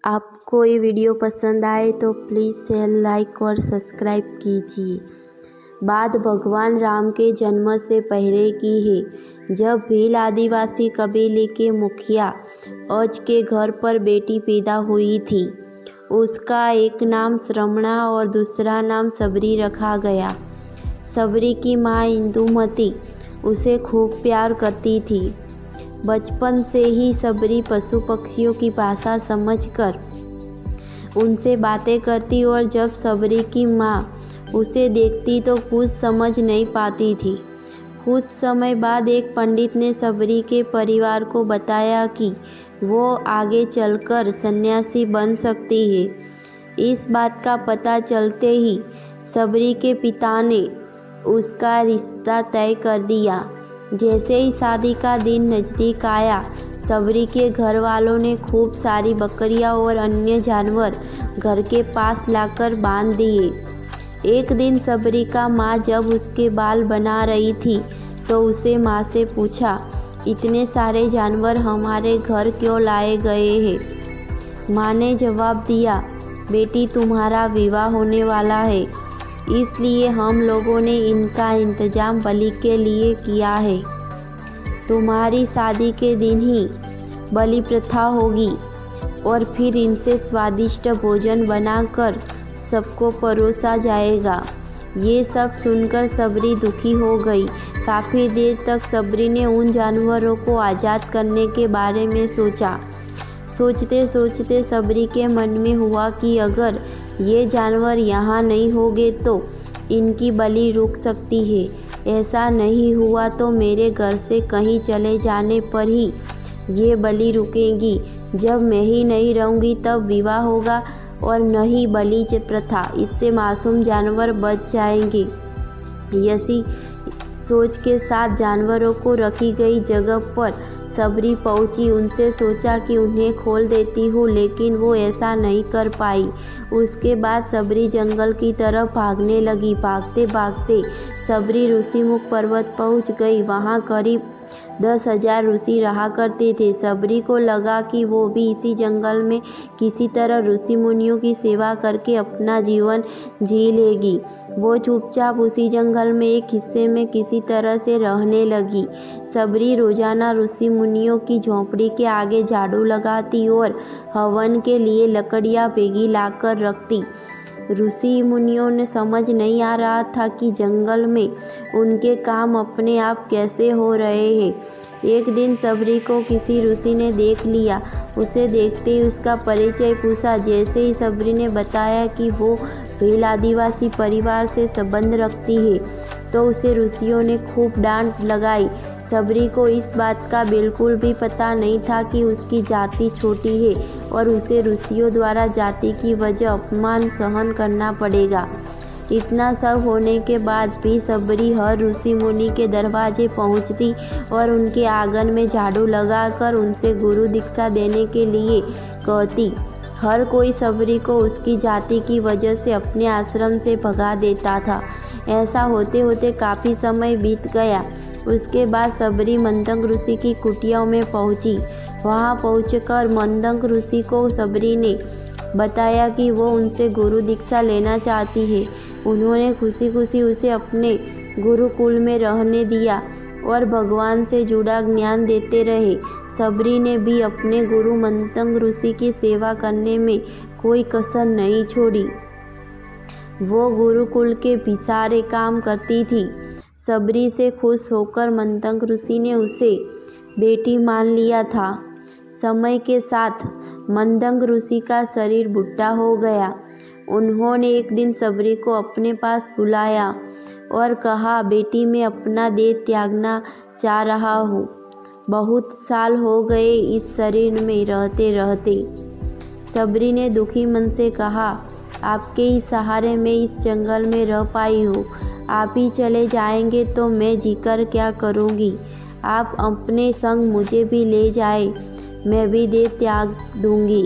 आपको ये वीडियो पसंद आए तो प्लीज़ शेयर, लाइक और सब्सक्राइब कीजिए। बात भगवान राम के जन्म से पहले की है, जब भील आदिवासी कबीले के मुखिया अज के घर पर बेटी पैदा हुई थी। उसका एक नाम श्रमणा और दूसरा नाम सबरी रखा गया। सबरी की माँ इंदुमती उसे खूब प्यार करती थी। बचपन से ही सबरी पशु पक्षियों की भाषा समझकर उनसे बातें करती और जब सबरी की माँ उसे देखती तो कुछ समझ नहीं पाती थी। कुछ समय बाद एक पंडित ने सबरी के परिवार को बताया कि वो आगे चलकर सन्यासी बन सकती है। इस बात का पता चलते ही सबरी के पिता ने उसका रिश्ता तय कर दिया। जैसे ही शादी का दिन नज़दीक आया, सबरी के घर वालों ने खूब सारी बकरियां और अन्य जानवर घर के पास लाकर बांध दिए। एक दिन सबरी का माँ जब उसके बाल बना रही थी तो उसे माँ से पूछा, इतने सारे जानवर हमारे घर क्यों लाए गए हैं? माँ ने जवाब दिया, बेटी तुम्हारा विवाह होने वाला है, इसलिए हम लोगों ने इनका इंतजाम बलि के लिए किया है। तुम्हारी शादी के दिन ही बलि प्रथा होगी और फिर इनसे स्वादिष्ट भोजन बनाकर सबको परोसा जाएगा। ये सब सुनकर सबरी दुखी हो गई। काफ़ी देर तक सबरी ने उन जानवरों को आज़ाद करने के बारे में सोचा। सोचते सोचते सबरी के मन में हुआ कि अगर ये जानवर यहाँ नहीं होंगे तो इनकी बलि रुक सकती है। ऐसा नहीं हुआ तो मेरे घर से कहीं चले जाने पर ही ये बलि रुकेगी। जब मैं ही नहीं रहूँगी तब विवाह होगा और न ही बलि प्रथा, इससे मासूम जानवर बच जाएंगे। ऐसी सोच के साथ जानवरों को रखी गई जगह पर सबरी पहुंची। उनसे सोचा कि उन्हें खोल देती हूँ, लेकिन वो ऐसा नहीं कर पाई। उसके बाद सबरी जंगल की तरफ भागने लगी। भागते भागते सबरी ऋषिमुख पर्वत पहुंच गई। वहाँ करीब 10,000 ऋषि रहा करते थे। सबरी को लगा कि वो भी इसी जंगल में किसी तरह ऋषि मुनियों की सेवा करके अपना जीवन जी लेगी। वो चुपचाप उसी जंगल में एक हिस्से में किसी तरह से रहने लगी। सबरी रोजाना ऋषि मुनियों की झोंपड़ी के आगे झाड़ू लगाती और हवन के लिए लकड़ियाँ भेगी लाकर रखती। ऋषि मुनियों ने समझ नहीं आ रहा था कि जंगल में उनके काम अपने आप कैसे हो रहे हैं। एक दिन सबरी को किसी ऋषि ने देख लिया। उसे देखते ही उसका परिचय पूछा। जैसे ही सबरी ने बताया कि वो भील आदिवासी परिवार से संबंध रखती है तो उसे ऋषियों ने खूब डांट लगाई। सबरी को इस बात का बिल्कुल भी पता नहीं था कि उसकी जाति छोटी है और उसे ऋषियों द्वारा जाति की वजह अपमान सहन करना पड़ेगा। इतना सब होने के बाद भी सबरी हर ऋषि मुनि के दरवाजे पहुंचती और उनके आंगन में झाड़ू लगाकर उनसे गुरु दीक्षा देने के लिए कहती। हर कोई सबरी को उसकी जाति की वजह से अपने आश्रम से भगा देता था। ऐसा होते होते काफ़ी समय बीत गया। उसके बाद सबरी मंदंग ऋषि की कुटिया में पहुंची। वहां पहुंचकर मंदंग ऋषि को सबरी ने बताया कि वो उनसे गुरु दीक्षा लेना चाहती है। उन्होंने खुशी खुशी उसे अपने गुरुकुल में रहने दिया और भगवान से जुड़ा ज्ञान देते रहे। सबरी ने भी अपने गुरु मंदंग ऋषि की सेवा करने में कोई कसर नहीं छोड़ी। वो गुरुकुल के भी सारे काम करती थी। सबरी से खुश होकर मंदंग ऋषि ने उसे बेटी मान लिया था। समय के साथ मंदंग ऋषि का शरीर बुढ़ा हो गया। उन्होंने एक दिन सबरी को अपने पास बुलाया और कहा, बेटी मैं अपना देह त्यागना चाह रहा हूँ। बहुत साल हो गए इस शरीर में रहते रहते। सबरी ने दुखी मन से कहा, आपके ही सहारे मैं इस जंगल में रह पाई हूँ। आप ही चले जाएंगे तो मैं जीकर क्या करूँगी? आप अपने संग मुझे भी ले जाए, मैं भी देह त्याग दूँगी।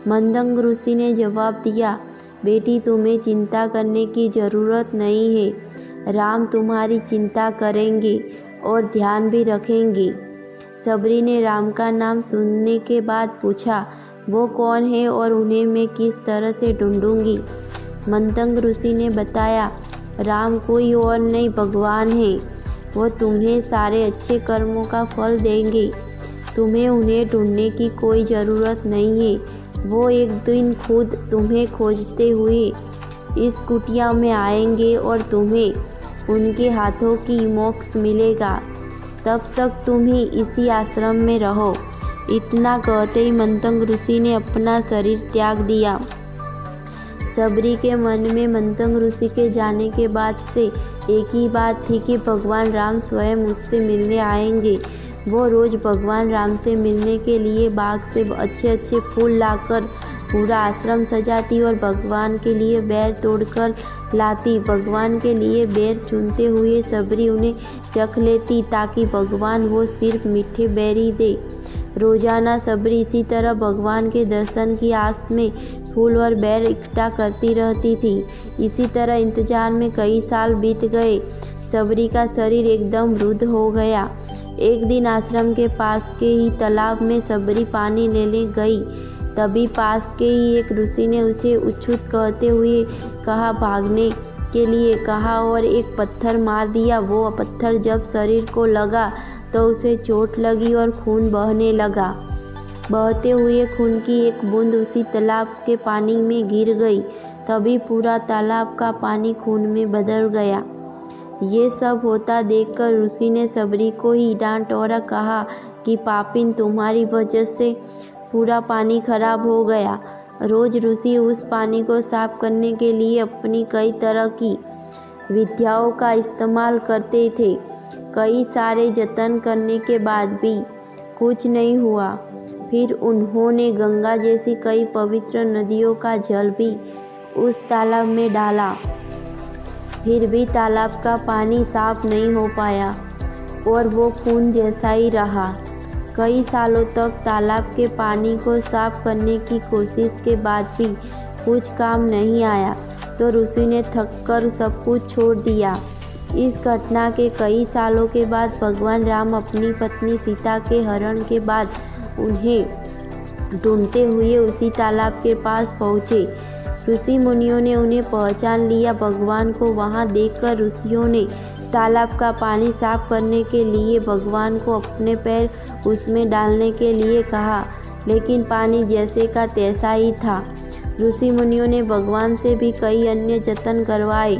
मंदंग ऋषि ने जवाब दिया, बेटी तुम्हें चिंता करने की ज़रूरत नहीं है। राम तुम्हारी चिंता करेंगे और ध्यान भी रखेंगे। सबरी ने राम का नाम सुनने के बाद पूछा, वो कौन है और उन्हें मैं किस तरह से ढूंढूंगी? मंतंग ऋषि ने बताया, राम कोई और नहीं भगवान है। वो तुम्हें सारे अच्छे कर्मों का फल देंगे। तुम्हें उन्हें ढूंढने की कोई ज़रूरत नहीं है। वो एक दिन खुद तुम्हें खोजते हुए इस कुटिया में आएंगे और तुम्हें उनके हाथों की मोक्ष मिलेगा। तब तक तुम ही इसी आश्रम में रहो। इतना कहते ही मंतंग ऋषि ने अपना शरीर त्याग दिया। सबरी के मन में मंतंग ऋषि के जाने के बाद से एक ही बात थी कि भगवान राम स्वयं उससे मिलने आएंगे। वो रोज़ भगवान राम से मिलने के लिए बाग से अच्छे अच्छे फूल लाकर पूरा आश्रम सजाती और भगवान के लिए बेर तोड़कर लाती। भगवान के लिए बेर चुनते हुए सबरी उन्हें चख लेती ताकि भगवान वो सिर्फ मीठे बेर ही दे। रोजाना सबरी इसी तरह भगवान के दर्शन की आस में फूल और बेर इकट्ठा करती रहती थी। इसी तरह इंतजार में कई साल बीत गए। सबरी का शरीर एकदम वृद्ध हो गया। एक दिन आश्रम के पास के ही तालाब में सबरी पानी लेने गई। तभी पास के ही एक ऋषि ने उसे उछूत कहते हुए कहा, भागने के लिए कहा और एक पत्थर मार दिया। वो पत्थर जब शरीर को लगा तो उसे चोट लगी और खून बहने लगा। बहते हुए खून की एक बूंद उसी तालाब के पानी में गिर गई। तभी पूरा तालाब का पानी खून में बदल गया। ये सब होता देखकर ऋषि ने सबरी को ही डांट और कहा कि पापिन, तुम्हारी वजह से पूरा पानी खराब हो गया। रोज ऋषि उस पानी को साफ करने के लिए अपनी कई तरह की विद्याओं का इस्तेमाल करते थे। कई सारे जतन करने के बाद भी कुछ नहीं हुआ। फिर उन्होंने गंगा जैसी कई पवित्र नदियों का जल भी उस तालाब में डाला। फिर भी तालाब का पानी साफ नहीं हो पाया और वो खून जैसा ही रहा। कई सालों तक तालाब के पानी को साफ करने की कोशिश के बाद भी कुछ काम नहीं आया तो ऋषि ने थककर सब कुछ छोड़ दिया। इस घटना के कई सालों के बाद भगवान राम अपनी पत्नी सीता के हरण के बाद उन्हें ढूंढते हुए उसी तालाब के पास पहुँचे। ऋषि मुनियों ने उन्हें पहचान लिया। भगवान को वहां देखकर ऋषियों ने तालाब का पानी साफ करने के लिए भगवान को अपने पैर उसमें डालने के लिए कहा, लेकिन पानी जैसे का तैसा ही था। ऋषि मुनियों ने भगवान से भी कई अन्य जतन करवाए,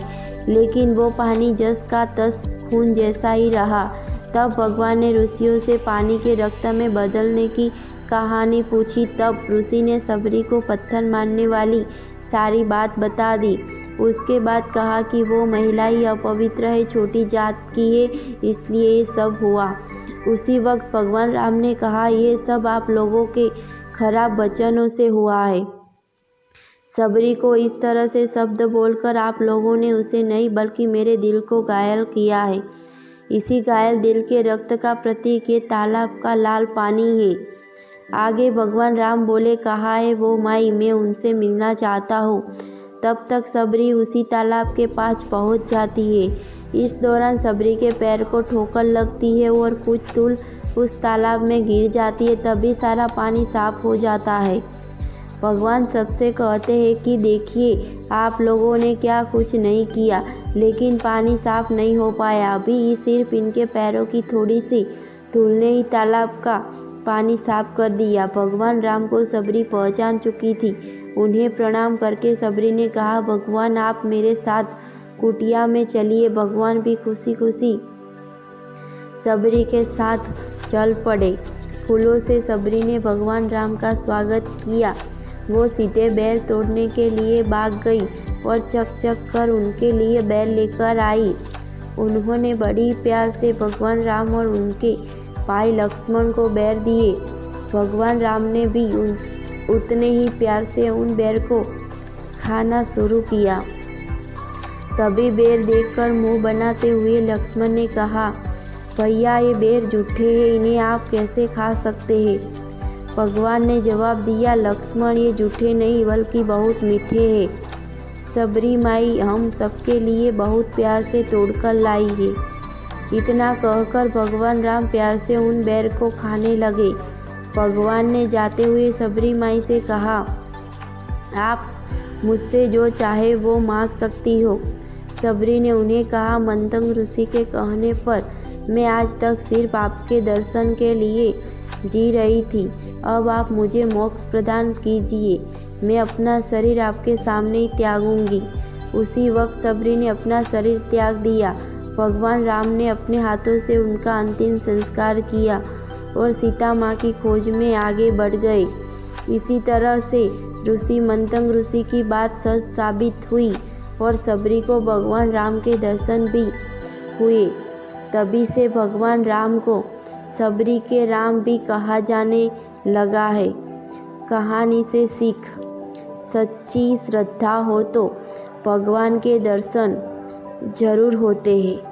लेकिन वो पानी जस का तस खून जैसा ही रहा। तब भगवान ने ऋषियों से पानी के रक्त में बदलने की कहानी पूछी। तब ऋषि ने सबरी को पत्थर मारने वाली सारी बात बता दी। उसके बाद कहा कि वो महिला ही अपवित्र है, छोटी जात की है, इसलिए ये सब हुआ। उसी वक्त भगवान राम ने कहा, ये सब आप लोगों के खराब वचनों से हुआ है। सबरी को इस तरह से शब्द बोलकर आप लोगों ने उसे नहीं बल्कि मेरे दिल को घायल किया है। इसी घायल दिल के रक्त का प्रतीक ये तालाब का लाल पानी है। आगे भगवान राम बोले, कहा है वो माई, मैं उनसे मिलना चाहता हूँ। तब तक सबरी उसी तालाब के पास पहुँच जाती है। इस दौरान सबरी के पैर को ठोकर लगती है और कुछ दूर उस तालाब में गिर जाती है। तभी सारा पानी साफ हो जाता है। भगवान सबसे कहते हैं कि देखिए, आप लोगों ने क्या कुछ नहीं किया, लेकिन पानी साफ नहीं हो पाया। अभी सिर्फ इनके पैरों की थोड़ी सी धूल ने ही तालाब का पानी साफ कर दिया। भगवान राम को सबरी पहचान चुकी थी। उन्हें प्रणाम करके सबरी ने कहा, भगवान आप मेरे साथ कुटिया में चलिए। भगवान भी खुशी खुशी सबरी के साथ चल पड़े। फूलों से सबरी ने भगवान राम का स्वागत किया। वो सीधे बैर तोड़ने के लिए भाग गई और चक कर उनके लिए बैर लेकर आई। उन्होंने बड़ी प्यार से भगवान राम और उनके भाई लक्ष्मण को बैर दिए। भगवान राम ने भी उतने ही प्यार से उन बैर को खाना शुरू किया। तभी बैर देखकर मुंह बनाते हुए लक्ष्मण ने कहा, भैया ये बैर जूठे हैं, इन्हें आप कैसे खा सकते हैं? भगवान ने जवाब दिया, लक्ष्मण ये जूठे नहीं बल्कि बहुत मीठे हैं। सबरी माई हम सबके लिए बहुत प्यार से तोड़कर लाई है। इतना कहकर भगवान राम प्यार से उन बैर को खाने लगे। भगवान ने जाते हुए सबरी माई से कहा, आप मुझसे जो चाहे वो मांग सकती हो। सबरी ने उन्हें कहा, मंतंग ऋषि के कहने पर मैं आज तक सिर्फ आपके दर्शन के लिए जी रही थी। अब आप मुझे मोक्ष प्रदान कीजिए, मैं अपना शरीर आपके सामने ही त्यागूंगी। उसी वक्त सबरी ने अपना शरीर त्याग दिया। भगवान राम ने अपने हाथों से उनका अंतिम संस्कार किया और सीता माँ की खोज में आगे बढ़ गए। इसी तरह से ऋषि मंतंग ऋषि की बात सच साबित हुई और सबरी को भगवान राम के दर्शन भी हुए। तभी से भगवान राम को सबरी के राम भी कहा जाने लगा है। कहानी से सीख, सच्ची श्रद्धा हो तो भगवान के दर्शन जरूर होते हैं।